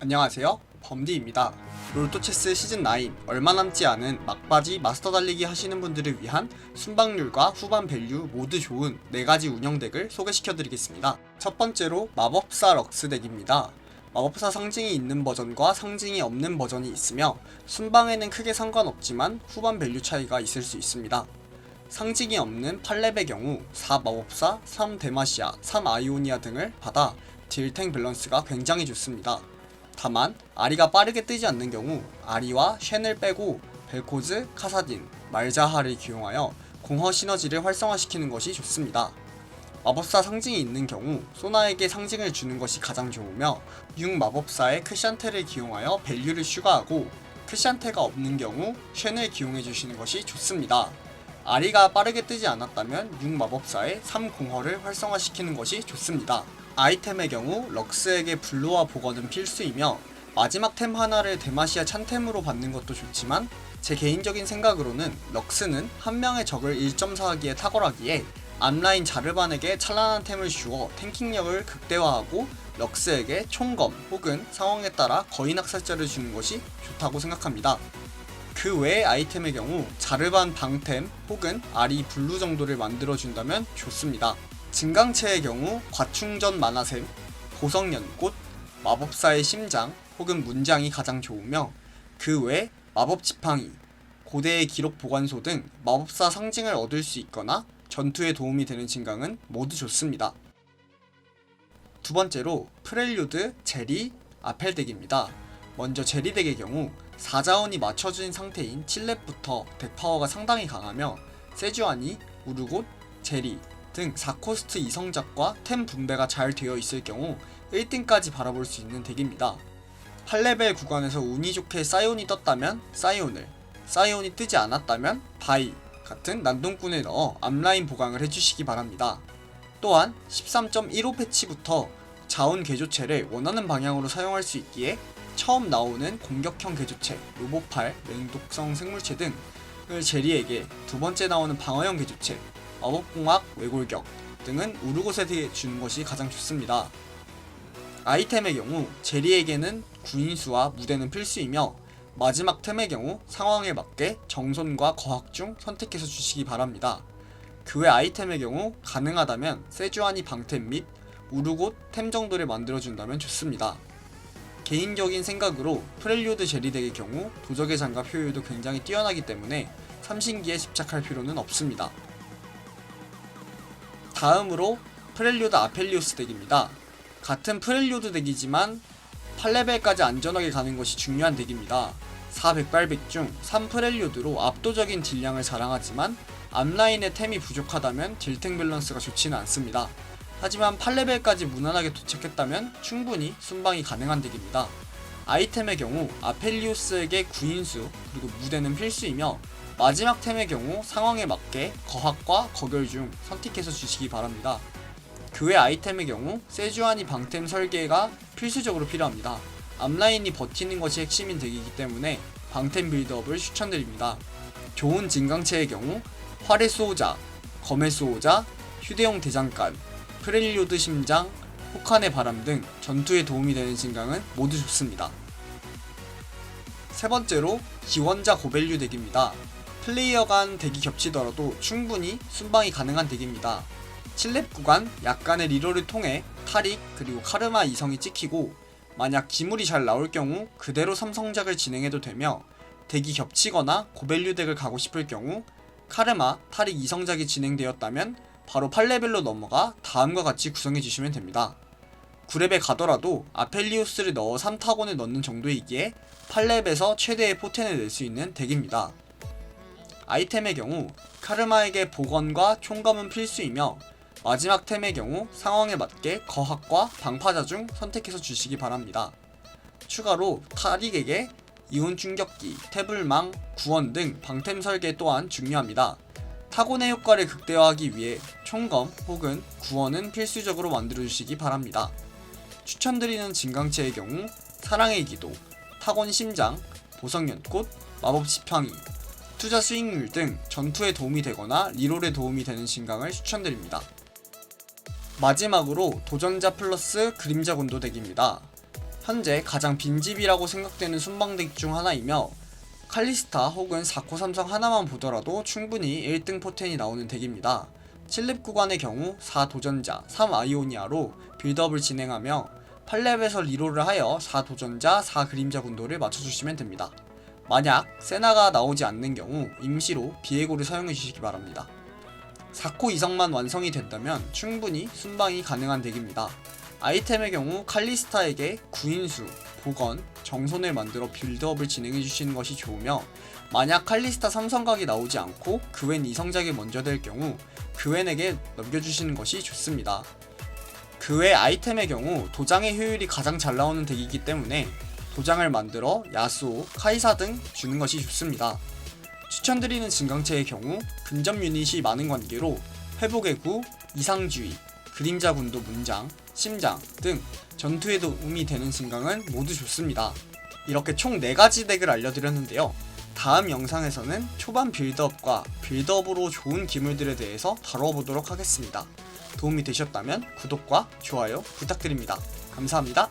안녕하세요, 범디입니다. 롤토체스 시즌9 얼마 남지 않은 막바지 마스터 달리기 하시는 분들을 위한 순방률과 후반 밸류 모두 좋은 4가지 운영덱을 소개시켜드리겠습니다. 첫 번째로 마법사 럭스 덱입니다. 마법사 상징이 있는 버전과 상징이 없는 버전이 있으며 순방에는 크게 상관없지만 후반 밸류 차이가 있을 수 있습니다. 상징이 없는 8렙의 경우 4마법사, 3데마시아, 3아이오니아 등을 받아 딜탱 밸런스가 굉장히 좋습니다. 다만 아리가 빠르게 뜨지 않는 경우 아리와 쉔을 빼고 벨코즈, 카사딘, 말자하를 기용하여 공허 시너지를 활성화시키는 것이 좋습니다. 마법사 상징이 있는 경우 소나에게 상징을 주는 것이 가장 좋으며 6마법사의 크샨테를 기용하여 밸류를 추가하고 크샨테가 없는 경우 쉔을 기용해 주시는 것이 좋습니다. 아리가 빠르게 뜨지 않았다면 6마법사의 3공허를 활성화시키는 것이 좋습니다. 아이템의 경우 럭스에게 블루와 복원은 필수이며 마지막 템 하나를 데마시아 찬템으로 받는 것도 좋지만 제 개인적인 생각으로는 럭스는 한 명의 적을 1.4하기에 탁월하기에 앞라인 자르반에게 찬란한 템을 주어 탱킹력을 극대화하고 럭스에게 총검 혹은 상황에 따라 거인 학살자를 주는 것이 좋다고 생각합니다. 그 외의 아이템의 경우 자르반 방템 혹은 아리 블루 정도를 만들어준다면 좋습니다. 증강체의 경우 과충전 만화샘, 보석연꽃, 마법사의 심장 혹은 문장이 가장 좋으며 그 외 마법지팡이, 고대의 기록 보관소 등 마법사 상징을 얻을 수 있거나 전투에 도움이 되는 증강은 모두 좋습니다. 두 번째로 프렐류드, 제리, 아펠 덱입니다. 먼저 제리 덱의 경우 4자원이 맞춰진 상태인 7렙부터 덱 파워가 상당히 강하며 세주아니, 우르곳, 제리 등 4코스트 이성작과 템 분배가 잘 되어 있을 경우 1등까지 바라볼 수 있는 덱입니다. 8레벨 구간에서 운이 좋게 사이온이 떴다면 사이온을, 사이온이 뜨지 않았다면 바이 같은 난동꾼을 넣어 앞라인 보강을 해주시기 바랍니다. 또한 13.15 패치부터 자원 개조체를 원하는 방향으로 사용할 수 있기에 처음 나오는 공격형 개조체, 로보팔, 맹독성 생물체 등을 제리에게 두 번째 나오는 방어형 개조체, 마법공학, 외골격 등은 우르곳에 주는 것이 가장 좋습니다. 아이템의 경우 제리에게는 구인수와 무대는 필수이며 마지막 템의 경우 상황에 맞게 정손과 거학 중 선택해서 주시기 바랍니다. 그 외 아이템의 경우 가능하다면 세주아니 방템 및 우르곳 템 정도를 만들어준다면 좋습니다. 개인적인 생각으로 프렐류드 제리 덱의 경우 도적의 장갑 효율도 굉장히 뛰어나기 때문에 삼신기에 집착할 필요는 없습니다. 다음으로 프렐류드 아펠리오스 덱입니다. 같은 프렐류드 덱이지만 8레벨까지 안전하게 가는 것이 중요한 덱입니다. 400발백 중 3프렐류드로 압도적인 딜량을 자랑하지만 앞라인의 템이 부족하다면 딜탱 밸런스가 좋지는 않습니다. 하지만 8레벨까지 무난하게 도착했다면 충분히 순방이 가능한 덱입니다. 아이템의 경우 아펠리오스에게 구인수 그리고 무대는 필수이며 마지막 템의 경우 상황에 맞게 거학과 거결 중 선택해서 주시기 바랍니다. 그 외 아이템의 경우 세주아니 방템 설계가 필수적으로 필요합니다. 앞라인이 버티는 것이 핵심인 덱이기 때문에 방템 빌드업을 추천드립니다. 좋은 증강체의 경우 활의 수호자, 검의 수호자, 휴대용 대장간, 프렐류드 심장, 혹한의 바람 등 전투에 도움이 되는 증강은 모두 좋습니다. 세 번째로 기원자 고밸류 덱입니다. 플레이어 간 덱이 겹치더라도 충분히 순방이 가능한 덱입니다. 7렙 구간 약간의 리롤을 통해 타릭 그리고 카르마 이성이 찍히고 만약 기물이 잘 나올 경우 그대로 삼성작을 진행해도 되며 덱이 겹치거나 고밸류 덱을 가고 싶을 경우 카르마, 타릭 이성작이 진행되었다면 바로 8레벨로 넘어가 다음과 같이 구성해주시면 됩니다. 9렙에 가더라도 아펠리오스를 넣어 3타곤을 넣는 정도이기에 8렙에서 최대의 포텐을 낼 수 있는 덱입니다. 아이템의 경우 카르마에게 복원과 총검은 필수이며 마지막 템의 경우 상황에 맞게 거학과 방파자 중 선택해서 주시기 바랍니다. 추가로 타릭에게 이온 충격기, 태블망, 구원 등 방템 설계 또한 중요합니다. 타곤의 효과를 극대화하기 위해 총검 혹은 구원은 필수적으로 만들어주시기 바랍니다. 추천드리는 증강체의 경우 사랑의 기도, 타곤 심장, 보석연꽃, 마법지팡이, 투자 수익률 등 전투에 도움이 되거나 리롤에 도움이 되는 증강을 추천드립니다. 마지막으로 도전자 플러스 그림자 곤도 덱입니다. 현재 가장 빈집이라고 생각되는 순방덱 중 하나이며 칼리스타 혹은 4코 삼성 하나만 보더라도 충분히 1등 포텐이 나오는 덱입니다. 7렙 구간의 경우 4도전자 3아이오니아로 빌드업을 진행하며 8렙에서 리롤을 하여 4도전자 4그림자 군도를 맞춰주시면 됩니다. 만약 세나가 나오지 않는 경우 임시로 비에고를 사용해주시기 바랍니다. 4코 이상만 완성이 된다면 충분히 순방이 가능한 덱입니다. 아이템의 경우 칼리스타에게 구인수, 복원, 정손을 만들어 빌드업을 진행해주시는 것이 좋으며 만약 칼리스타 삼성각이 나오지 않고 그웬 이성작이 먼저 될 경우 그웬에게 넘겨주시는 것이 좋습니다. 그 외 아이템의 경우 도장의 효율이 가장 잘 나오는 덱이기 때문에 도장을 만들어 야수오, 카이사 등 주는 것이 좋습니다. 추천드리는 증강체의 경우 근접 유닛이 많은 관계로 회복의 구, 이상주의, 그림자 군도 문장, 심장 등 전투에 도움이 되는 증강은 모두 좋습니다. 이렇게 총 4가지 덱을 알려드렸는데요. 다음 영상에서는 초반 빌드업과 빌드업으로 좋은 기물들에 대해서 다뤄보도록 하겠습니다. 도움이 되셨다면 구독과 좋아요 부탁드립니다. 감사합니다.